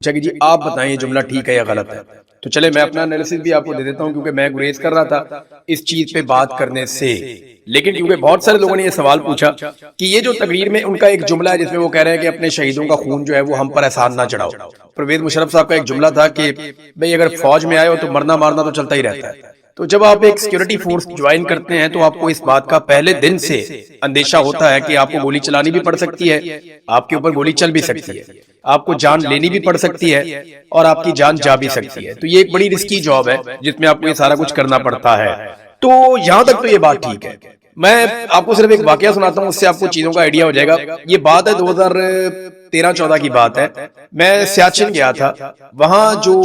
اچھا کہ جی آپ بتائیں یہ جملہ ٹھیک ہے یا غلط ہے. تو چلے میں اپنا انالیسس بھی آپ کو دے دیتا ہوں کیونکہ میں گریز کر رہا تھا اس چیز پہ بات کرنے سے، لیکن کیونکہ بہت سارے لوگوں نے یہ سوال پوچھا کہ یہ جو تقریر میں ان کا ایک جملہ ہے جس میں وہ کہہ رہے ہیں کہ اپنے شہیدوں کا خون جو ہے وہ ہم پر احسان نہ چڑھاؤ. پرویز مشرف صاحب کا ایک جملہ تھا کہ بھئی اگر فوج میں آئے ہو تو مرنا مارنا تو چلتا ہی رہتا ہے. تو جب آپ ایک سیکیورٹی فورس جوائن کرتے ہیں تو آپ کو اس بات کا پہلے دن سے اندیشہ ہوتا ہے کہ آپ کو گولی چلانی بھی پڑ سکتی ہے، آپ کے اوپر گولی چل بھی سکتی ہے، آپ کو جان لینی بھی پڑ سکتی ہے اور آپ کی جان جا بھی سکتی ہے. تو یہ ایک بڑی رسکی جاب ہے جس میں آپ کو یہ سارا کچھ کرنا پڑتا ہے. تو یہاں تک تو یہ بات ٹھیک ہے. میں آپ کو صرف ایک واقعہ سناتا ہوں، اس سے آپ کو چیزوں کا آئیڈیا ہو جائے گا. یہ بات ہے 2013-14 کی بات ہے. میں سیاچن گیا تھا، وہاں جو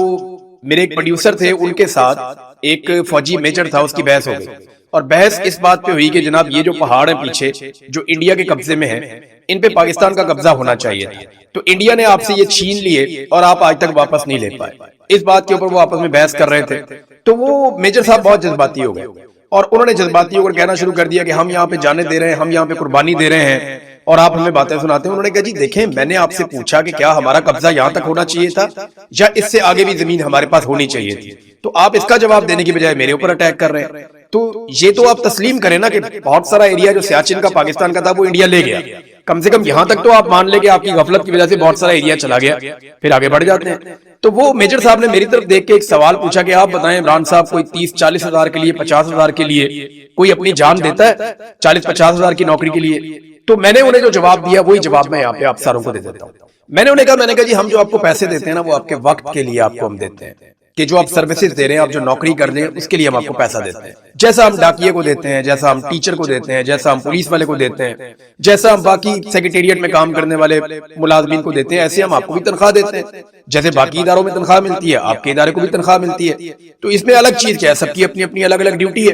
میرے ایک پروڈیوسر تھے ان کے ساتھ ایک فوجی میجر تھا، اس کی بحث ہو گئی اور بحث اس بات پہ ہوئی کہ جناب یہ جو پہاڑ ہیں پیچھے جو انڈیا کے قبضے میں ہیں ان پہ پاکستان کا قبضہ ہونا چاہیے تھا، تو انڈیا نے آپ سے یہ چھین لیے اور آپ آج تک واپس نہیں لے پائے. اس بات کے اوپر وہ آپس میں بحث کر رہے تھے. تو وہ میجر صاحب بہت جذباتی ہو گئے اور انہوں نے جذباتی ہو کر کہنا شروع کر دیا کہ ہم یہاں پہ جانے دے رہے ہیں، ہم یہاں پہ قربانی دے رہے ہیں اور آپ ہمیں باتیں سناتے ہیں. انہوں نے کہا جی دیکھیں میں نے آپ سے پوچھا کہ کیا ہمارا قبضہ یہاں تک ہونا چاہیے تھا یا اس سے آگے بھی زمین ہمارے پاس ہونی چاہیے تھی، تو آپ اس کا جواب دینے کی بجائے میرے اوپر اٹیک کر رہے ہیں. تو یہ تو آپ تسلیم کریں نا کہ بہت سارا ایریا جو سیاچن کا پاکستان کا تھا وہ انڈیا لے گیا. کم سے کم یہاں تک تو آپ مان لیں کہ آپ کی غفلت کی وجہ سے بہت سارا ایریا چلا گیا، پھر آگے بڑھ جاتے ہیں. تو وہ میجر صاحب نے میری طرف دیکھ کے ایک سوال پوچھا کہ آپ بتائیں عمران صاحب کوئی 30-40 ہزار کے لیے 50 ہزار کے لیے کوئی اپنی جان دیتا ہے 40-50 ہزار کی نوکری کے لیے؟ تو میں نے انہیں جو جواب دیا وہی جواب میں یہاں پہ آپ ساروں کو دے دیتا ہوں. میں نے انہیں کہا جی ہم جو آپ کو پیسے دیتے ہیں نا وہ آپ کے وقت کے لیے آپ کو ہم دیتے ہیں، کہ جو آپ سروسز دے رہے ہیں، آپ جو نوکری کر رہے ہیں اس کے لیے ہم آپ کو پیسہ دیتے ہیں. جیسا ہم ڈاکیے کو دیتے ہیں، جیسا ہم ٹیچر کو دیتے ہیں، جیسا ہم پولیس والے کو دیتے ہیں، جیسا ہم باقی سیکریٹریٹ میں کام کرنے والے ملازمین کو دیتے ہیں، ایسے ہم آپ کو بھی تنخواہ دیتے ہیں. جیسے باقی اداروں میں تنخواہ ملتی ہے آپ کے ادارے کو بھی تنخواہ ملتی ہے. تو اس میں الگ چیز کیا ہے؟ سب کی اپنی اپنی الگ الگ ڈیوٹی ہے.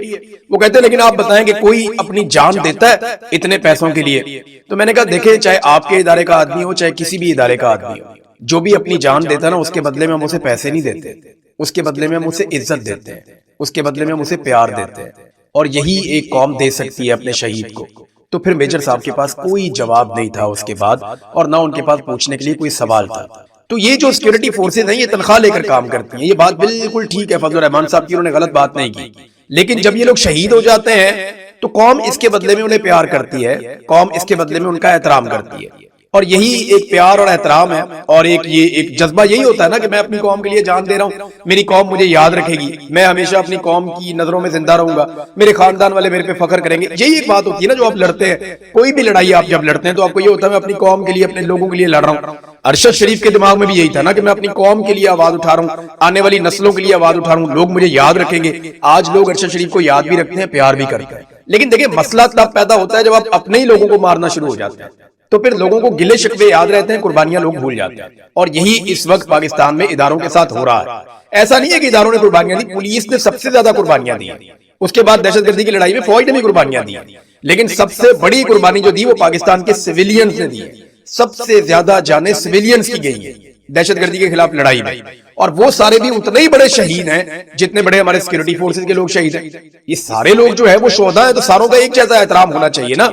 وہ کہتے ہیں لیکن آپ بتائیں کہ کوئی اپنی جان دیتا ہے اتنے پیسوں کے لیے؟ تو میں نے کہا دیکھیں چاہے آپ کے ادارے کا آدمی ہو چاہے کسی بھی ادارے کا آدمی ہو، جو بھی اپنی جان دیتا ہے نا اس کے بدلے میں ہم اسے پیسے نہیں دیتے، اس کے بدلے میں ہم اسے عزت دیتے ہیں، اس کے بدلے میں ہم اسے پیار دیتے ہیں. اور یہی ایک قوم دے سکتی ہے اپنے شہید کو. تو پھر میجر صاحب کے پاس کوئی جواب نہیں تھا اس کے بعد، اور نہ ان کے پاس پوچھنے کے لیے کوئی سوال تھا. تو یہ جو سیکیورٹی فورسز ہیں یہ تنخواہ لے کر کام کرتی ہیں، یہ بات بالکل ٹھیک ہے. فضل الرحمان صاحب کی انہوں نے غلط بات نہیں کی، لیکن جب یہ لوگ شہید ہو جاتے ہیں تو قوم اس کے بدلے میں انہیں پیار کرتی ہے، قوم اس کے بدلے میں ان کا احترام کرتی ہے. اور یہی ایک پیار اور احترام ہے، اور ایک جذبہ یہی ہوتا ہے نا کہ میں اپنی قوم کے لیے جان دے رہا ہوں، میری قوم مجھے یاد رکھے گی، میں ہمیشہ اپنی قوم کی نظروں میں زندہ رہوں گا، میرے خاندان والے میرے پہ فخر کریں گے. یہی ایک بات ہوتی ہے نا جو آپ لڑتے ہیں، کوئی بھی لڑائی آپ جب لڑتے ہیں تو آپ کو یہ ہوتا ہے میں اپنی قوم کے لیے اپنے لوگوں کے لیے لڑ رہا ہوں. ارشد شریف کے دماغ میں بھی یہی تھا نا کہ میں اپنی قوم کے لیے آواز اٹھا رہا ہوں، آنے والی نسلوں کے لیے آواز اٹھا رہا ہوں، لوگ مجھے یاد رکھیں گے. آج لوگ ارشد شریف کو یاد بھی رکھتے ہیں، پیار بھی کرتے ہیں، لیکن دیکھیں مسئلہ تب پیدا ہوتا ہے جب آپ اپنے ہی لوگوں کو مارنا شروع ہو جاتے ہیں، تو پھر لوگوں کو گلے شکوے یاد رہتے ہیں، قربانیاں لوگ بھول جاتے ہیں. اور یہی اس وقت پاکستان میں اداروں کے ساتھ ہو رہا ہے. ایسا نہیں ہے کہ اداروں نے قربانیاں دی، پولیس نے سب سے زیادہ قربانیاں دی ہیں، اس کے بعد دہشت گردی کی لڑائی میں فوج نے بھی قربانیاں دی ہیں، لیکن سب سے بڑی قربانی جو دی وہ پاکستان کے سویلینز نے دی ہے. سب سے زیادہ جانیں سویلینز کی گئی ہیں دہشت گردی کے خلاف لڑائی میں، اور وہ سارے بھی اتنے ہی بڑے شہید ہیں جتنے بڑے ہمارے سیکیورٹی فورسز کے لوگ شہید ہیں. یہ سارے لوگ جو ہے وہ شہداء ہیں، تو ساروں کا ایک جیسا احترام ہونا چاہیے نا.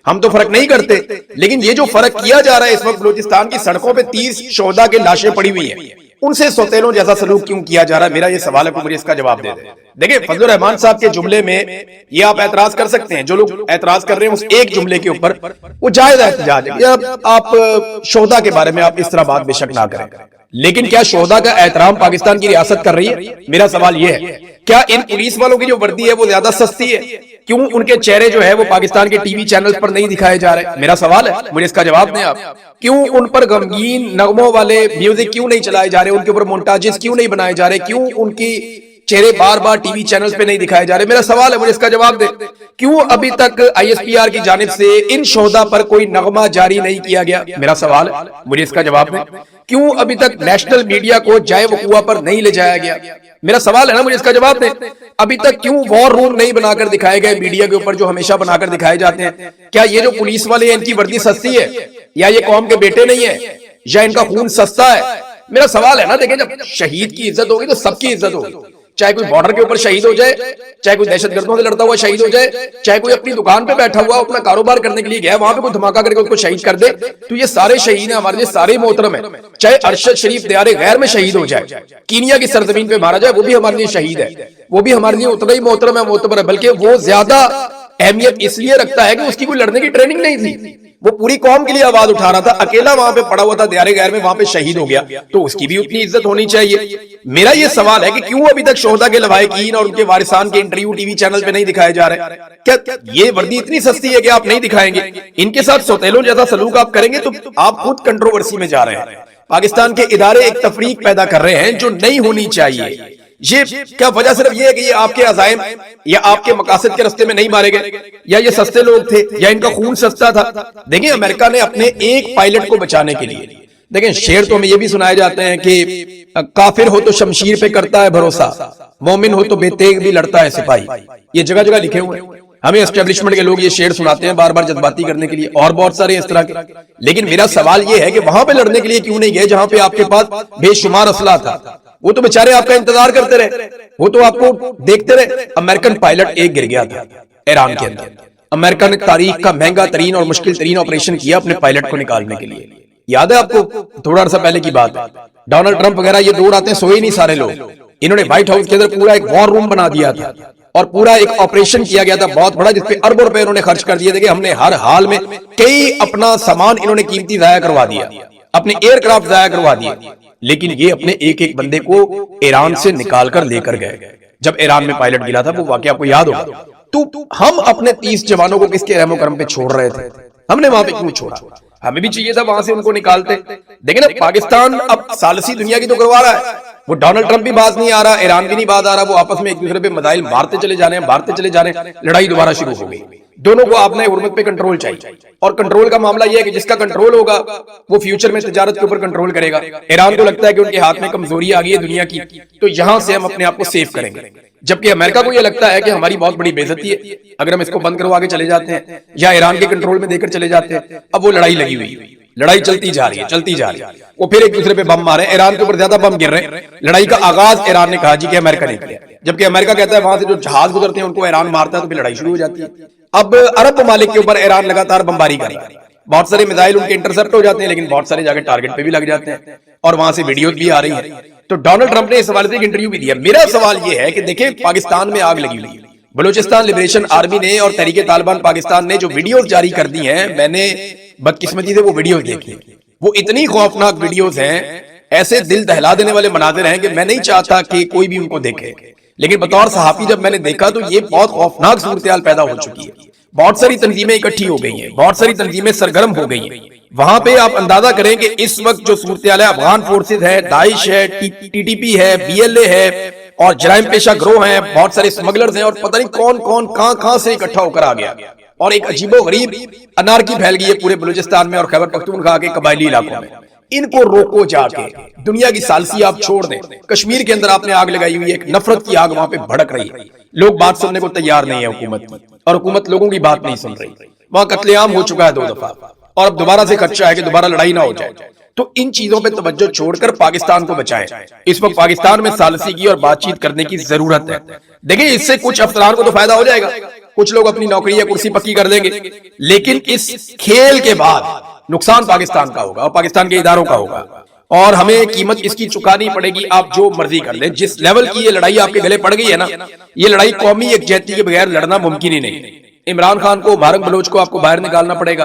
ہم تو فرق نہیں کرتے، لیکن یہ جو فرق کیا جا رہا ہے اس وقت بلوچستان کی سڑکوں پہ 30 شہداء کے لاشیں پڑی ہوئی ہیں، ان سے سوتیلوں جیسا سلوک کیوں کیا جا رہا ہے؟ میرا یہ سوال ہے، مجھے اس کا جواب دے دیں. دیکھیں فضل الرحمان صاحب کے جملے میں یہ آپ اعتراض کر سکتے ہیں، جو لوگ اعتراض کر رہے ہیں اس ایک جملے کے اوپر وہ جائز احتجاج ہے. آپ شہداء کے بارے میں آپ اس طرح بات بے شک نہ کریں، لیکن کیا شہداء کا احترام پاکستان کی ریاست کر رہی ہے؟ میرا سوال یہ ہے. کیا ان پولیس والوں کی جو وردی ہے وہ زیادہ سستی ہے؟ کیوں ان کے چہرے جو ہے وہ پاکستان کے ٹی وی چینلز پر نہیں دکھائے جا رہے؟ میرا سوال ہے، مجھے اس کا جواب دیں آپ. کیوں ان پر غمگین نغموں والے میوزک کیوں نہیں چلائے جا رہے؟ ان کے اوپر مونٹاجز کیوں نہیں بنائے جا رہے؟ کیوں ان کی چہرے بار بار ٹی وی چینلز پہ نہیں دکھائے جا رہے؟ میرا سوال ہے، مجھے اس کا جواب دیں. کیوں ابھی تک آئی ایس پی آر کی جانب سے ان شہداء پر کوئی نغمہ جاری نہیں کیا گیا؟ میرا سوال ہے، مجھے اس کا جواب دیں. کیوں ابھی تک نیشنل میڈیا کو جائے وقوع پر نہیں لے جایا گیا؟ میرا سوال ہے نا، مجھے اس کا جواب دیں. ابھی تک کیوں وار روم نہیں بنا کر دکھائے گئے میڈیا کے اوپر جو ہمیشہ بنا کر دکھائے جاتے ہیں؟ کیا یہ جو پولیس والے ہیں ان کی وردی سستی ہے، یا یہ قوم کے بیٹے نہیں ہیں، یا ان کا خون سستا ہے؟ میرا سوال ہے نا. دیکھیں جب شہید کی عزت ہوگی تو سب کی عزت ہوگی، چاہے کوئی بارڈر کے اوپر شہید ہو جائے، چاہے کوئی دہشت گردوں سے لڑتا ہوا شہید ہو جائے، چاہے کوئی اپنی دکان پہ بیٹھا ہوا اپنا کاروبار کرنے کے لیے گیا وہاں پہ کوئی دھماکہ کر کے اس کو شہید کر دے، تو یہ سارے شہید ہیں ہمارے لیے، سارے محترم ہیں۔ چاہے ارشد شریف دیار غیر میں شہید ہو جائے، کینیا کی سرزمین پہ مارا جائے، وہ بھی ہمارے لیے شہید ہے، وہ بھی ہمارے لیے اتنا ہی محترم ہے، معتبر ہے، بلکہ وہ زیادہ اہمیت اس لیے رکھتا ہے کہ اس کی کوئی لڑنے کی ٹریننگ نہیں تھی، وہ پوری قوم کے لیے آواز اٹھا رہا تھا، اکیلا وہاں پہ پڑا ہوا تھا دیار غیر میں، وہاں پہ شہید ہو گیا، تو اس کی بھی اتنی عزت ہونی چاہیے۔ میرا یہ سوال ہے کہ کیوں ابھی تک شہداء کے لواحقین اور ان کے وارثان کے انٹرویو ٹی وی چینل پہ نہیں دکھائے جا رہے؟ کیا یہ وردی اتنی سستی ہے کہ آپ نہیں دکھائیں گے؟ ان کے ساتھ سوتیلوں جیسا سلوک آپ کریں گے تو آپ خود کنٹروورسی میں جا رہے ہیں۔ پاکستان کے ادارے ایک تفریق پیدا کر رہے ہیں جو نہیں ہونی چاہیے۔ یہ کیا وجہ صرف یہ ہے کہ یہ آپ کے عزائم یا آپ کے مقاصد کے رستے میں نہیں مارے گئے، یا یہ سستے لوگ تھے، یا ان کا خون سستا تھا؟ دیکھیں امریکہ نے اپنے ایک پائلٹ کو بچانے کے لیے، دیکھیں شعر تو ہمیں یہ بھی سنائے جاتے ہیں کہ کافر ہو تو شمشیر پہ کرتا ہے بھروسہ، مومن ہو تو بے تیغ بھی لڑتا ہے سپاہی، یہ جگہ جگہ لکھے ہوئے ہیں۔ ہمیں اسٹیبلشمنٹ کے لوگ یہ شعر سناتے ہیں بار بار جذباتی کرنے کے لیے، اور بہت سارے اس طرح کے، لیکن میرا سوال یہ ہے کہ وہاں پہ لڑنے کے لیے کیوں نہیں گئے جہاں پہ آپ کے پاس بے شمار اسلحہ تھا؟ وہ تو بیچارے آپ کا انتظار کرتے رہے، وہ تو آپ کو دیکھتے رہے۔ امریکن پائلٹ ایک گر گیا تھا ایران کے اندر، امریکہ نے تاریخ کا مہنگا ترین اور مشکل ترین آپریشن کیا اپنے پائلٹ کو نکالنے کے لیے، یاد ہے آپ کو؟ تھوڑا عرصہ پہلے کی بات ہے، ڈونلڈ ٹرمپ وغیرہ یہ دو راتیں سوئے نہیں سارے لوگ، انہوں نے وائٹ ہاؤس کے اندر پورا ایک وار روم بنا دیا تھا اور پورا ایک آپریشن کیا گیا تھا بہت بڑا، جس پہ اربوں روپے انہوں نے خرچ کر دیے تھے کہ ہم نے ہر حال میں کئی اپنا سامان انہوں نے قیمتی ضائع کروا دیا، اپنے ایئر کرافٹ ضائع کروا دیے، لیکن یہ اپنے ایک ایک بندے کو ایران سے نکال کر لے کر گئے۔ جب ایران میں پائلٹ گرا تھا وہ واقعہ آپ کو یاد ہوگا، تو ہم اپنے 30 جوانوں کو کس کے رحم و کرم پہ چھوڑ رہے تھے؟ ہم نے وہاں پہ کیوں چھوڑا؟ ہمیں بھی چاہیے تھا وہاں سے ان کو نکالتے۔ دیکھیں نا پاکستان اب ثالثی دنیا کی تو کروا رہا ہے، وہ ڈونلڈ ٹرمپ بھی باز نہیں آ رہا، ایران بھی نہیں باز آ رہا، وہ آپس میں ایک دوسرے پہ میزائل مارتے چلے جا رہے ہیں، لڑائی دوبارہ شروع ہو گئی۔ دونوں کو آپ نے حرمت پہ کنٹرول چاہیے، اور کنٹرول کا معاملہ یہ ہے کہ جس کا کنٹرول ہوگا وہ فیوچر میں تجارت کے اوپر کنٹرول کرے گا۔ ایران کو لگتا ہے کہ ان کے ہاتھ میں کمزوری آ گئی ہے دنیا کی، تو یہاں سے ہم اپنے آپ کو سیف کریں گے، جبکہ امریکہ کو یہ لگتا ہے کہ ہماری بہت بڑی بے عزتی ہے اگر ہم اس کو بند کروا کے چلے جاتے ہیں یا ایران کے کنٹرول میں دے کر چلے جاتے ہیں۔ اب وہ لڑائی لگی ہوئی، لڑائی چلتی جا رہی ہے، وہ پھر ایک دوسرے پہ بم مارے، ایران کے اوپر زیادہ بم گر رہے ہیں۔ لڑائی کا آغاز ایران نے کہا جی کہ امریکہ نے کیا، جبکہ امریکہ کہتا ہے وہاں سے جو جہاز گزرتے ہیں ان کو ایران مارتا ہے، تو پھر لڑائی شروع ہو جاتی ہے۔ اب عرب ممالک کے اوپر ایران لگاتار بمباری کر رہا ہے، بہت سارے میزائل ان کے انٹرسپٹ ہو جاتے ہیں، لیکن بہت سارے جا کے ٹارگٹ پہ بھی لگ جاتے ہیں، اور وہاں سے ویڈیوز بھی آ رہی ہیں۔ تو ڈونلڈ ٹرمپ نے اس حوالے سے ایک انٹرویو بھی دیا۔ میرا سوال یہ ہے کہ دیکھیں پاکستان میں آگ لگی ہوئی ہے، بلوچستان لبریشن آرمی نے اور تحریک طالبان پاکستان نے جو ویڈیوز جاری کر دی ہیں، میں نے بدقسمتی سے وہ ویڈیوز دیکھی، وہ اتنی خوفناک ویڈیوز ہیں، ایسے دل دہلا دینے والے مناظر ہیں کہ میں نہیں چاہتا کہ کوئی بھی ان کو دیکھے، لیکن بطور صحافی جب میں نے دیکھا تو یہ بہت خوفناک صورتحال پیدا ہو چکی ہے۔ بہت ساری تنظیمیں اکٹھی ہو گئی ہیں، بہت ساری تنظیمیں سرگرم ہو گئی ہیں۔ وہاں پہ آپ اندازہ کریں کہ اس وقت جو صورتحال ہے، افغان فورسز ہے، داعش ہے، ٹی ٹی پی ہے، بی ایل اے ہے، اور جرائم پیشہ گروہ ہیں، بہت سارے اسمگلرز ہیں، اور پتہ نہیں کون کون کہاں سے اکٹھا ہو کر آ گیا، اور ایک عجیب و غریب انارکی پھیل گئی ہے پورے بلوچستان میں اور خیبر پختونخوا کے قبائلی علاقوں میں۔ ان کو روکو جا کے، دنیا کی ثالثی آپ چھوڑ دیں۔ کشمیر کے اندر آپ نے آگ لگائی ہوئی ہے، ایک نفرت کی آگ وہاں پہ بھڑک رہی ہے، لوگ بات سننے کو تیار نہیں ہے حکومت کی، اور حکومت لوگوں کی بات نہیں سن رہی۔ وہاں قتل عام ہو چکا ہے 2 دفعہ، اور اب دوبارہ سے خدشہ ہے کہ دوبارہ لڑائی نہ ہو جائے۔ تو ان چیزوں پہ توجہ چھوڑ کر پاکستان کو بچائیں۔ اس وقت پاکستان میں ثالثی کی اور بات چیت کرنے کی ضرورت ہے۔ دیکھیں اس سے کچھ افسران کو تو فائدہ ہو جائے گا، کچھ لوگ اپنی نوکری یا کرسی پکی کر دیں گے، لیکن اس کھیل کے بعد نقصان پاکستان کا ہوگا اور پاکستان کے اداروں کا ہوگا، اور ہمیں قیمت اس کی چکانی پڑے گی۔ آپ جو مرضی کر لیں، جس لیول کی یہ لڑائی آپ کے گلے پڑ گئی ہے نا، یہ لڑائی قومی یکجہتی کے بغیر لڑنا ممکن ہی نہیں۔ عمران خان کو، بھارت بلوچ کو آپ کو باہر نکالنا پڑے گا،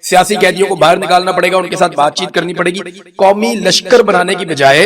سیاسی قیدیوں کو باہر نکالنا پڑے گا، ان کے ساتھ بات چیت کرنی پڑے گی۔ قومی لشکر بنانے کی بجائے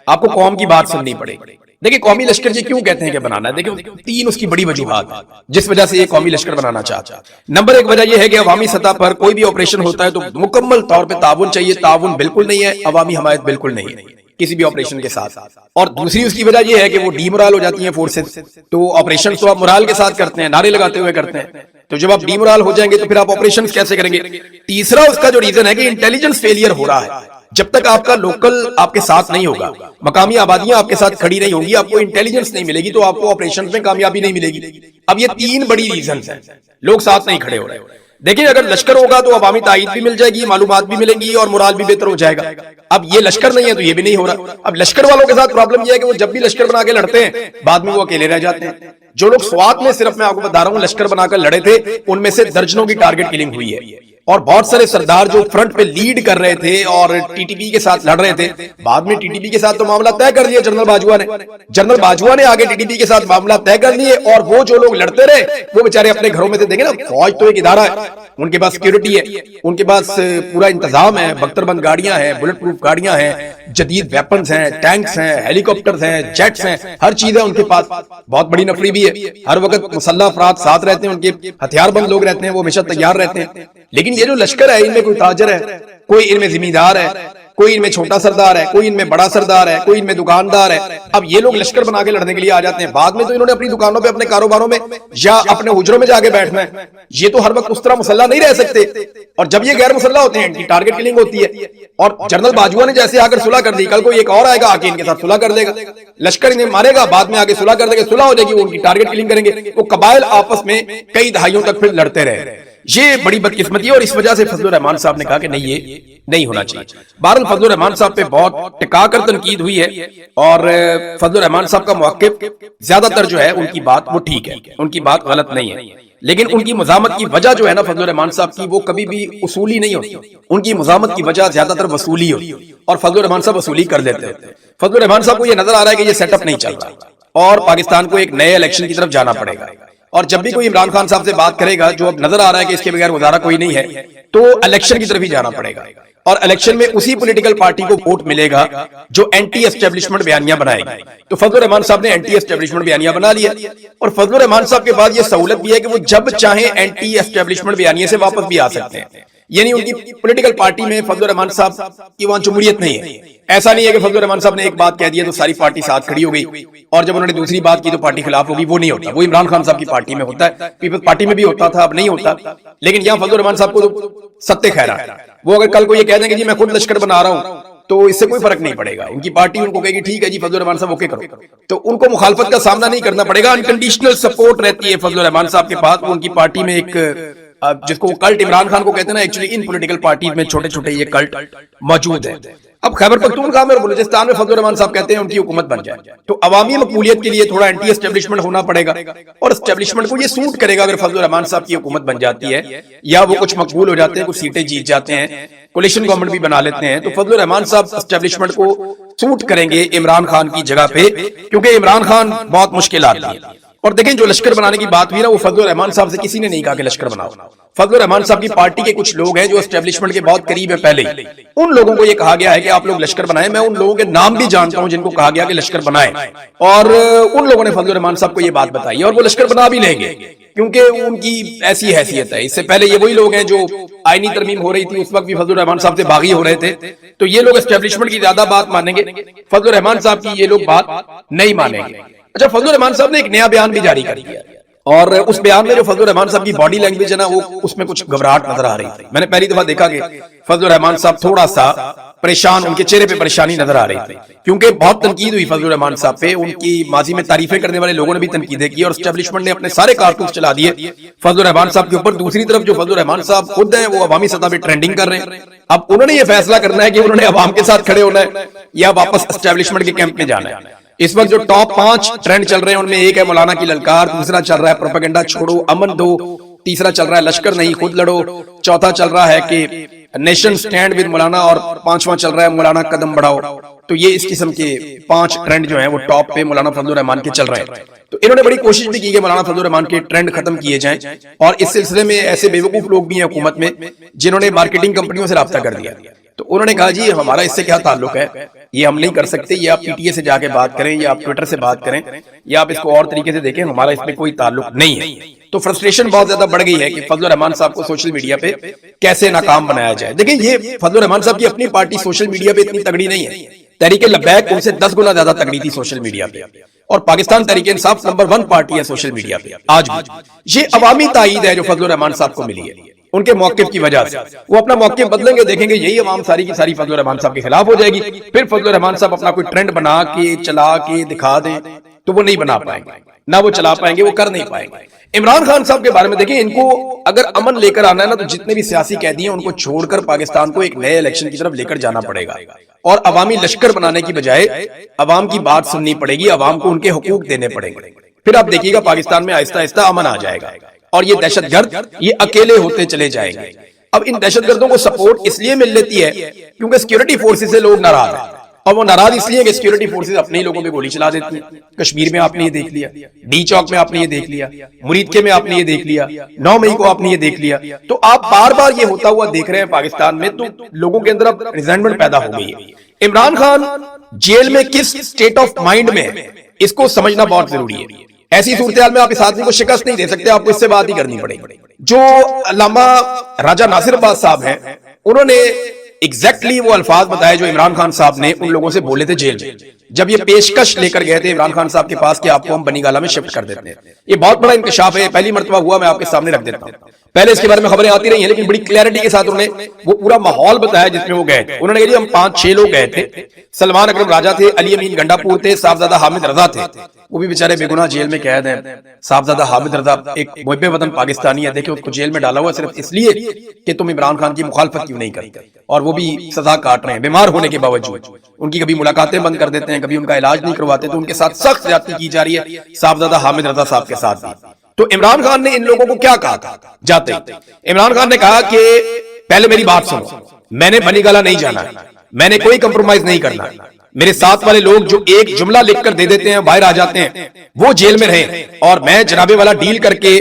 آپ کو قوم کی بات سننی پڑے گی۔ دیکھیں قومی لشکر جی کیوں کہتے ہیں کہ بنانا ہے؟ دیکھیں 3 اس کی بڑی وجوہات ہیں جس وجہ سے یہ قومی لشکر بنانا چاہتا ہے۔ نمبر 1 وجہ یہ ہے کہ عوامی سطح پر کوئی بھی آپریشن ہوتا ہے تو مکمل طور پہ تعاون چاہیے، تعاون بالکل نہیں ہے، عوامی حمایت بالکل نہیں ہے کسی بھی آپریشن کے ساتھ۔ اور دوسری اس کی وجہ یہ ہے کہ وہ ڈی مرال ہو جاتی ہیں فورسز، تو آپریشن تو آپ مرال کے ساتھ کرتے ہیں، نعرے لگاتے ہوئے کرتے ہیں، تو جب آپ ڈی مرال ہو جائیں گے تو پھر آپ آپریشن کیسے کریں گے؟ تیسرا اس کا جو ریزن ہے کہ انٹیلیجنس فیلئر ہو رہا ہے۔ جب تک آپ کا لوکل آپ کے ساتھ نہیں ہوگا، مقامی آبادیاں آپ کے ساتھ کھڑی نہیں ہوں گی، آپ کو انٹیلیجنس نہیں ملے گی، تو آپ کو آپریشن میں کامیابی نہیں ملے گی۔ اب یہ 3 بڑی ریزنز ہیں، لوگ ساتھ نہیں کھڑے ہو رہے۔ دیکھیں اگر لشکر ہوگا تو عوامی تائید بھی مل جائے گی، معلومات بھی ملیں گی اور مورال بھی بہتر ہو جائے گا. اب یہ لشکر نہیں ہے تو یہ بھی نہیں ہو رہا. اب لشکر والوں کے ساتھ پرابلم یہ ہے کہ وہ جب بھی لشکر بنا کے لڑتے ہیں بعد میں وہ اکیلے رہ جاتے ہیں. جو لوگ سوات میں صرف میں آپ کو بتا رہا ہوں لشکر بنا کر لڑے تھے ان میں سے درجنوں کی ٹارگٹ کلنگ ہوئی ہے، اور بہت سارے سردار جو فرنٹ پہ لیڈ کر رہے تھے اور ٹی ٹی پی کے ساتھ لڑ رہے تھے، بعد میں ٹی ٹی پی کے ساتھ تو معاملہ طے کر دیا جنرل باجوہ نے. جنرل باجوہ نے آگے ٹی ٹی پی کے ساتھ معاملہ طے کر لیے، اور وہ جو لوگ لڑتے رہے وہ بیچارے اپنے گھروں میں تھے. دیکھیں نا، فوج تو ایک ادارہ ہے، ان کے پاس سیکیورٹی ہے، ان کے پاس پورا انتظام ہے، بختر بند گاڑیاں ہیں، بلٹ پروف گاڑیاں ہیں، جدید ویپنز ہیں، ٹینکس ہیں، ہیلی کاپٹرز ہیں، جیٹس ہیں، ہر چیز ہے ان کے پاس. بہت بڑی نفری بھی ہے، ہر وقت مسلح افراد ساتھ رہتے ہیں، ان کے ہتھیار بند لوگ رہتے ہیں، وہ ہمیشہ تیار رہتے ہیں. لیکن یہ جو لشکر ہے ان میں کوئی تاجر ہے، کوئی ان میں زمیندار ہے، کوئی ان میں چھوٹا سردار ہے، کوئی ان میں بڑا سردار ہے، کوئی ان میں دکاندار ہے. اب یہ لوگ لشکر بنا کے لڑنے کے لیے آ جاتے ہیں، بعد میں تو انہوں نے اپنی دکانوں پہ، اپنے کاروباروں میں یا اپنے حجروں میں جا کے بیٹھنا ہے. یہ تو ہر وقت اس طرح مسلح نہیں رہ سکتے، اور جب یہ غیر مسلح ہوتے ہیں ان کی ٹارگٹ کلنگ ہوتی ہے. اور جنرل باجوہ نے جیسے آ کر صلح کر دی، کل کو ایک اور آئے گا آ کے ان کے ساتھ صلح کر دے گا، لشکر انہیں مارے گا، بعد میں آگے صلح کر دے گا، صلح ہو جائے گی، وہ ان کی ٹارگٹ کلنگ کریں گے. وہ قبائل آپس میں کئی دہائیوں تک پھر لڑتے رہے. یہ بڑی بدقسمتی ہے، اور اس وجہ سے فضل الرحمان صاحب نے کہا کہ نہیں، یہ نہیں ہونا چاہیے. بہرحال فضل الرحمان صاحب پہ بہت ٹکا کر تنقید ہوئی ہے، اور فضل الرحمان صاحب کا موقف زیادہ تر جو ہے ان کی بات وہ ٹھیک ہے، ان کی بات غلط نہیں ہے. لیکن ان کی مزاحمت کی وجہ جو ہے نا فضل الرحمان صاحب کی، وہ کبھی بھی اصولی نہیں ہوتی. ان کی مزاحمت کی وجہ زیادہ تر وصولی ہوتی، اور فضل الرحمان صاحب وصولی کر دیتے ہیں. فضل الرحمان صاحب کو یہ نظر آ رہا ہے کہ یہ سیٹ اپ نہیں چل رہا اور پاکستان کو ایک نئے الیکشن کی طرف جانا پڑے گا. اور جب بھی کوئی عمران خان صاحب سے بات کرے گا، جو اب نظر آ رہا ہے کہ اس کے بغیر گزارا کوئی نہیں ہے، تو الیکشن کی طرف ہی جانا پڑے گا. اور الیکشن میں اسی پولیٹیکل پارٹی کو ووٹ ملے گا جو اینٹی اسٹیبلشمنٹ بیانیاں بنائے گی. تو فضل الرحمان صاحب نے اینٹی اسٹیبلشمنٹ بیانیاں بنا لیا، اور فضل الرحمان صاحب کے بعد یہ سہولت بھی ہے کہ وہ جب چاہیں اینٹی اسٹیبلشمنٹ بیانیے سے واپس بھی آ سکتے ہیں. یعنی ان کی پولیٹیکل پارٹی میں فضل الرحمان صاحب کی وہاں جمہوریت نہیں ہے. ایسا نہیں ہے کہ فضل الرحمان صاحب نے ایک بات کہہ دی تو ساری پارٹی ساتھ کھڑی ہو گئی، اور جب انہوں نے دوسری بات کی تو پارٹی خلاف ہوگی. وہ نہیں ہوتا، وہ عمران خان صاحب کی پارٹی میں ہوتا ہے، پیپلز پارٹی میں بھی ہوتا تھا، اب نہیں ہوتا. لیکن یہاں فضل الرحمان صاحب کو تو ستے خیرات، وہ اگر کل کو یہ کہہ دیں کہ جی میں خود لشکر بنا رہا ہوں تو اس سے کوئی فرق نہیں پڑے گا. ان کی پارٹی ان کو کہے گی ٹھیک ہے جی فضل الرحمان صاحب اوکے کرو، تو ان کو مخالفت کا سامنا نہیں کرنا پڑے گا. انکنڈیشنل سپورٹ رہتی ہے فضل الرحمان صاحب کے پاس. وہ ان کی پارٹی میں ایک جس کو وہ کلٹ عمران خان کو کہتے ہیں نا، ایکچولی ان پولیٹیکل پارٹیز میں چھوٹے چھوٹے یہ کلٹ موجود ہیں. اب خیبر پختونخوا میں اور بلوچستان میں فضل الرحمان صاحب کہتے ہیں ان کی حکومت بن جائے، تو عوامی مقبولیت کے لیے تھوڑا اینٹی اسٹیبلشمنٹ ہونا پڑے گا، اور اسٹیبلشمنٹ کو یہ سوٹ کرے گا اگر فضل الرحمان صاحب کی حکومت بن جاتی ہے، یا وہ کچھ مقبول ہو جاتے ہیں، کچھ سیٹیں جیت جاتے ہیں، کولیشن گورنمنٹ بھی بنا لیتے ہیں، تو فضل الرحمان صاحب اسٹیبلشمنٹ کو سوٹ کریں گے عمران خان کی جگہ پہ، کیونکہ عمران خان بہت مشکلات ہیں. اور دیکھیں جو لشکر بنانے کی بات ہوئی نا، وہ فضل الرحمان صاحب سے کسی نے نہیں کہا کہ لشکر بناؤ. فضل الرحمان صاحب کی پارٹی کے کچھ لوگ ہیں جو اسٹیبلشمنٹ کے بہت قریب ہیں پہلے ہی، ان لوگوں کو یہ کہا گیا ہے کہ آپ لوگ لشکر بنائیں. میں ان لوگوں کے نام بھی جانتا ہوں جن کو کہا گیا کہ لشکر بنائیں، اور ان لوگوں نے فضل الرحمان صاحب کو یہ بات بتائی، اور وہ لشکر بنا بھی لیں گے کیونکہ ان کی ایسی حیثیت ہے. اس سے پہلے یہ وہی لوگ ہیں جو آئینی ترمیم ہو رہی تھی اس وقت بھی فضل الرحمان صاحب سے باغی ہو رہے تھے، تو یہ لوگ اسٹیبلشمنٹ کی زیادہ بات مانیں گے، فضل الرحمان صاحب کی یہ لوگ بات نہیں مانیں گے. اچھا، فضل الرحمان صاحب نے ایک نیا بیان بھی جاری کر دیا، اور اس بیان میں جو فضل الرحمان صاحب کی باڈی لینگویج ہے نا، وہ اس میں کچھ گھبراہٹ نظر آ رہی تھی. میں نے پہلی دفعہ دیکھا کہ فضل الرحمان صاحب تھوڑا سا پریشان، ان کے چہرے پہ پریشانی نظر آ رہی تھی، کیونکہ بہت تنقید ہوئی فضل الرحمان صاحب پہ. ان کی ماضی میں تعریفیں کرنے والے لوگوں نے بھی تنقیدیں کی، اور اسٹیبلشمنٹ نے اپنے سارے کارتوس چلا دیے فضل الرحمان صاحب کے اوپر. دوسری طرف جو فضل الرحمان صاحب خود ہیں وہ عوامی سطح پہ ٹرینڈنگ کر رہے ہیں. اب انہوں نے یہ فیصلہ کرنا ہے کہ انہوں نے عوام کے ساتھ کھڑے ہونا ہے یا واپس اسٹیبلشمنٹ کے کیمپ میں جانا ہے. اس وقت جو ٹاپ 5 ٹرینڈ چل رہے ہیں ان میں ایک ہے مولانا کی للکار، دوسرا چل رہا ہے پروپیگنڈا چھوڑو امن دو، تیسرا چل رہا ہے لشکر نہیں خود لڑو، چوتھا چل رہا ہے کہ نیشن سٹینڈ ود مولانا، اور پانچواں چل رہا ہے مولانا قدم بڑھاؤ. تو یہ اس قسم کے 5 ٹرینڈ جو ہیں وہ ٹاپ پہ مولانا فضل الرحمان کے چل رہے ہیں. تو انہوں نے بڑی کوشش بھی کی کہ مولانا فضل الرحمان کے ٹرینڈ ختم کیے جائیں، اور اس سلسلے میں ایسے بیوقوف لوگ بھی ہیں حکومت میں جنہوں نے مارکیٹنگ کمپنیوں سے رابطہ کر دیا. تو انہوں نے کہا جی ہمارا اس سے کیا تعلق ہے، یہ ہم نہیں کر سکتے، یہ آپ پی ٹی اے سے جا کے بات کریں، یا آپ ٹویٹر سے بات کریں، یا آپ اس کو اور طریقے سے دیکھیں، ہمارا اس میں کوئی تعلق نہیں ہے. تو فرسٹریشن بہت زیادہ بڑھ گئی ہے کہ فضل الرحمان صاحب کو سوشل میڈیا پہ کیسے ناکام بنایا جائے. دیکھیں یہ فضل الرحمان صاحب کی اپنی پارٹی سوشل میڈیا پہ اتنی تگڑی نہیں ہے، تحریک لبیک ان سے 10 گنا زیادہ تگڑی تھی سوشل میڈیا پہ، اور پاکستان تحریک انصاف نمبر 1 پارٹی ہے سوشل میڈیا پہ آج بھی. یہ عوامی تائید ہے جو فضل الرحمان صاحب کو ملی ہے ان کے موقف کی وجہ سے. وہ اپنا موقف بدلیں گے، دیکھیں گے یہی عوام ساری کی ساری فضل الرحمان صاحب کے خلاف ہو جائے گی. پھر فضل الرحمان صاحب اپنا کوئی ٹرینڈ بنا کے چلا کے دکھا دیں تو وہ نہیں بنا پائیں گے. نہ وہ چلا پائیں گے، وہ کر نہیں پائیں گے۔ عمران خان صاحب کے بارے میں دیکھیں، ان کو اگر امن لے کر آنا ہے نا، تو جتنے بھی سیاسی قیدی ہیں ان کو چھوڑ کر پاکستان کو ایک نئے الیکشن کی طرف لے کر جانا پڑے گا، اور عوامی لشکر بنانے کی بجائے عوام کی بات سننی پڑے گی، عوام کو ان کے حقوق دینے پڑیں گے۔ پھر آپ دیکھیے گا پاکستان میں آہستہ آہستہ امن آ جائے گا، اور یہ دہشت گرد یہ اکیلے ہوتے چلے جائیں گے۔ اب ان دہشت گردوں کو سپورٹ اس لیے مل لیتی ہے کیونکہ سیکیورٹی فورسز سے لوگ ناراض ہیں، اور وہ ناراض اس لیے کہ سیکیورٹی فورسز اپنے ہی لوگوں پہ گولی چلا دیتی ہیں۔ کشمیر میں آپ نے یہ دیکھ لیا، ڈی چوک میں آپ نے یہ دیکھ لیا، مریدکے میں آپ نے یہ دیکھ لیا، 9 مئی کو آپ نے یہ دیکھ لیا۔ تو آپ بار بار یہ ہوتا ہوا دیکھ رہے ہیں پاکستان میں، تو لوگوں کے اندر اب ریزنٹمنٹ پیدا ہو گئی ہے۔ عمران خان جیل میں کس سٹیٹ آف مائنڈ میں ہے، اس کو سمجھنا بہت ضروری ہے۔ ایسی صورتحال میں آپ اس آدمی کو شکست نہیں دے سکتے، آپ کو اس سے بات ہی کرنی پڑے گی۔ جو علامہ راجہ ناصر عباس صاحب ہیں، انہوں نے ایگزیکٹلی وہ الفاظ بتائے جو عمران خان صاحب نے ان لوگوں سے بولے تھے جیل میں، جب یہ پیشکش لے کر گئے تھے عمران خان صاحب کے پاس کہ آپ کو ہم بنی گالہ میں شفٹ کر دیتے ہیں۔ یہ بہت بڑا انکشاف ہے، پہلی مرتبہ ہوا، میں آپ کے سامنے رکھ دیتا ہوں۔ پہلے اس کے بارے میں خبریں آتی رہی ہیں، لیکن بڑی کلیئرٹی کے ساتھ انہوں نے وہ پورا ماحول بتایا جس میں وہ گئے تھے۔ انہوں نے کہا جی ہم 5-6 لوگ گئے تھے، سلمان اکرم راجہ تھے، علی امین گنڈا پور تھے، صاحبزادہ حامد رضا تھے، وہ بھی بیچارے بے گناہ جیل میں قید ہیں۔ صاحبزادہ حامد رضا ایک محب وطن پاکستانی ہے، دیکھیں اس کو جیل میں ڈالا ہوا صرف اس لیے کہ تم عمران خان کی مخالفت کیوں نہیں کرتے، اور وہ بھی سزا کاٹ رہے ہیں بیمار ہونے کے باوجود۔ ان کی کبھی ملاقاتیں بند کر دیتے ہیں، کبھی ان کا علاج نہیں کرواتے، تو ان کے ساتھ سخت زیادتی کی جا رہی ہے صاحبزادہ حامد رضا صاحب کے ساتھ بھی۔ تو عمران خان نے ان لوگوں کو کیا کہا تھا جاتے ہی؟ عمران خان نے کہا کہ پہلے میری بات سنو، میں نے بنی گالہ نہیں جانا، میں نے کوئی کمپرومائز نہیں کرنا، میرے ساتھ والے لوگ جو ایک جملہ لکھ کر دے دیتے ہیں باہر آ جاتے ہیں وہ جیل میں رہیں، اور میں جنابے والا ڈیل کر کے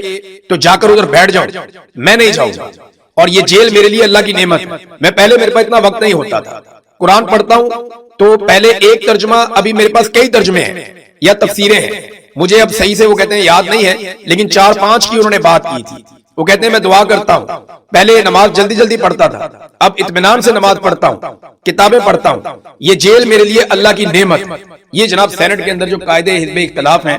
تو جا کر ادھر بیٹھ جاؤں، میں نہیں جاؤں گا، اور یہ جیل میرے لیے اللہ کی نعمت ہے۔ میں پہلے میرے پاس اتنا وقت نہیں ہوتا تھا، قرآن پڑھتا ہوں تو پہلے ایک ترجمہ، ابھی میرے پاس کئی ترجمے ہیں یا تفسیریں ہیں، مجھے اب صحیح سے وہ کہتے ہیں یاد نہیں ہے، لیکن 4-5 کی انہوں نے بات کی تھی۔ وہ کہتے ہیں میں دعا کرتا ہوں، پہلے نماز جلدی جلدی پڑھتا تھا، اب اطمینان سے نماز پڑھتا ہوں، کتابیں پڑھتا ہوں، یہ جیل میرے لیے اللہ کی نعمت۔ یہ جناب سینٹ کے اندر جو قائدے حزب اختلاف ہیں،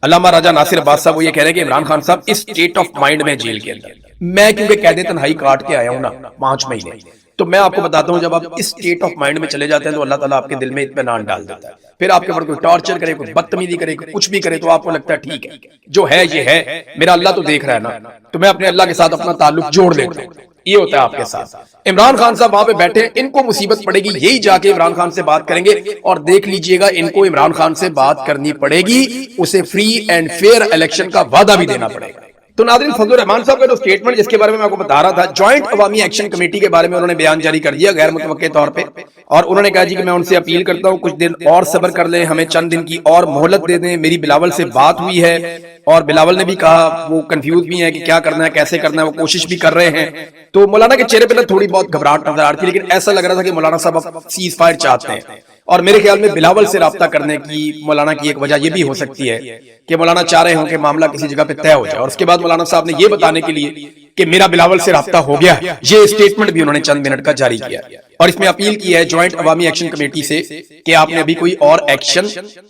علامہ راجہ ناصر عباس صاحب، وہ یہ کہہ رہے ہیں کہ عمران خان صاحب اس اسٹیٹ آف مائنڈ میں جیل کے اندر، میں کیونکہ قید تنہائی کاٹ کے آیا ہوں نا 5 مہینے، تو میں آپ کو بتاتا ہوں جب آپ اس اسٹیٹ آف مائنڈ میں چلے جاتے ہیں تو اللہ تعالیٰ آپ کے دل میں اطمینان ڈال دیتا ہے۔ پھر آپ کے اوپر کوئی ٹارچر کرے، کوئی بدتمیزی کرے، کوئی کچھ بھی کرے، تو آپ کو لگتا ہے ٹھیک ہے جو ہے یہ ہے، میرا اللہ تو دیکھ رہا ہے نا، تو میں اپنے اللہ کے ساتھ اپنا تعلق جوڑ لیتا ہوں۔ یہ ہوتا ہے آپ کے ساتھ۔ عمران خان صاحب وہاں پہ بیٹھے، ان کو مصیبت پڑے گی، یہی جا کے عمران خان سے بات کریں گے، اور دیکھ لیجئے گا ان کو عمران خان سے بات کرنی پڑے گی، اسے فری اینڈ فیئر الیکشن کا وعدہ بھی دینا پڑے گا۔ تو ناظرین، فضل الرحمان صاحب کا جو سٹیٹمنٹ جس کے بارے میں آپ کو بتا رہا تھا، جوائنٹ عوامی ایکشن کمیٹی کے بارے میں انہوں نے بیان جاری کر دیا غیر متوقع طور پہ، اور انہوں نے کہا جی کہ میں ان سے اپیل کرتا ہوں کچھ دن اور صبر کر لیں، ہمیں چند دن کی اور مہلت دے دیں۔ میری بلاول سے بات ہوئی ہے، اور بلاول نے بھی کہا وہ کنفیوز بھی ہیں کہ کیا کرنا ہے کیسے کرنا ہے، وہ کوشش بھی کر رہے ہیں۔ تو مولانا کے چہرے پہ تھوڑی بہت گھبراہٹ نظر آ رہی تھی، لیکن ایسا لگ رہا تھا کہ مولانا صاحب اب سیز فائر چاہتے ہیں، اور میرے خیال میں بلاول سے رابطہ کرنے کی مولانا کی ایک وجہ یہ بھی ہو سکتی ہے کہ مولانا چاہ رہے ہوں کہ معاملہ کسی جگہ پہ طے ہو جائے، اور اس کے بعد مولانا صاحب نے یہ بتانے کے لیے کہ میرا بلاول سے رابطہ ہو گیا، یہ اسٹیٹمنٹ بھی انہوں نے چند منٹ کا جاری کیا، اور اس میں اپیل کی ہے جوائنٹ عوامی ایکشن کمیٹی سے کہ آپ نے ابھی کوئی اور ایکشن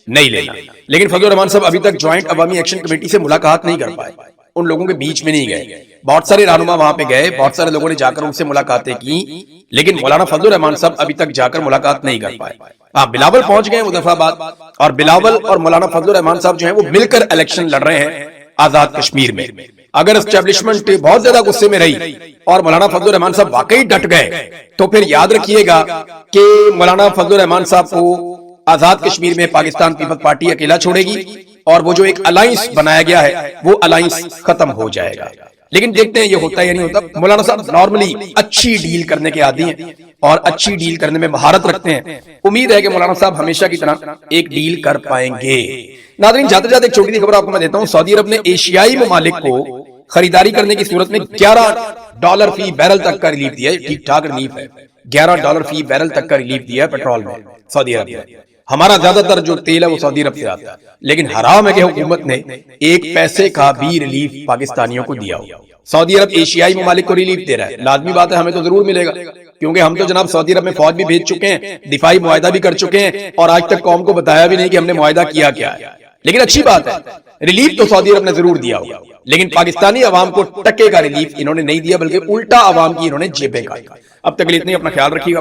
نہیں لینا۔ لیکن فضل الرحمان صاحب ابھی تک جوائنٹ عوامی ایکشن کمیٹی سے ملاقات نہیں کر پائے، ان لوگوں کے بیچ میں نہیں گئے۔ بہت سارے رہنما وہاں پہ گئے، بہت سارے لوگوں نے جا کر ان سے ملاقاتیں کی، لیکن مولانا فضل الرحمان صاحب ابھی تک جا کر ملاقات نہیں کر پائے۔ ہاں، بلاول پہنچ گئے مظفرآباد، اور بلاول اور مولانا فضل الرحمان صاحب جو ہیں وہ مل کر الیکشن لڑ رہے ہیں آزاد کشمیر میں۔ اگر اسٹیبلشمنٹ بہت زیادہ غصے میں رہی اور مولانا فضل الرحمان صاحب واقعی ڈٹ گئے، تو پھر یاد رکھیے گا کہ مولانا فضل الرحمان صاحب کو آزاد کشمیر میں پاکستان پیپلز پارٹی اکیلا چھوڑے گی، اور وہ جو ایک الائنس بنایا گیا ہے وہ الائنس ختم ہو جائے گا۔ لیکن دیکھتے ہیں یہ ہوتا ہے یا نہیں ہوتا۔ مولانا صاحب نارملی اچھی ڈیل کرنے کے عادی ہیں، اور اچھی ڈیل کرنے میں مہارت رکھتے ہیں۔ امید ہے کہ مولانا صاحب ہمیشہ کی طرح ایک ڈیل کر پائیں گے۔ ناظرین، جاتے جاتے ایک چھوٹی سی خبر آپ کو میں دیتا ہوں۔ سعودی عرب نے ایشیائی ممالک کو خریداری کرنے کی صورت میں $11 فی بیرل تک کا ریلیف دیا ہے۔ ٹھیک ٹھاک ریلیف ہے، $11 فی بیرل تک کا ریلیف دیا ہے پیٹرول میں سعودی عرب نے۔ ہمارا زیادہ تر جو تیل ہے وہ سعودی عرب سے آتا ہے، لیکن حرام ہے کہ حکومت نے 1 پیسے کا بھی ریلیف پاکستانیوں کو دیا ہو۔ سعودی عرب ایشیائی ممالک کو ریلیف دے رہا ہے، لازمی بات ہے ہمیں تو ضرور ملے گا، کیونکہ ہم تو جناب سعودی عرب میں فوج بھی بھیج چکے ہیں، دفاعی معاہدہ بھی کر چکے ہیں، اور آج تک قوم کو بتایا بھی نہیں کہ ہم نے معاہدہ کیا کیا ہے۔ لیکن اچھی بات ہے، ریلیف تو سعودی عرب نے ضرور دیا ہوگا، لیکن پاکستانی عوام کو ٹکے کا ریلیف انہوں نے نہیں دیا، بلکہ الٹا عوام کی انہوں نے جیبیں کاٹی۔ اب تک اتنی، اپنا خیال رکھیے گا۔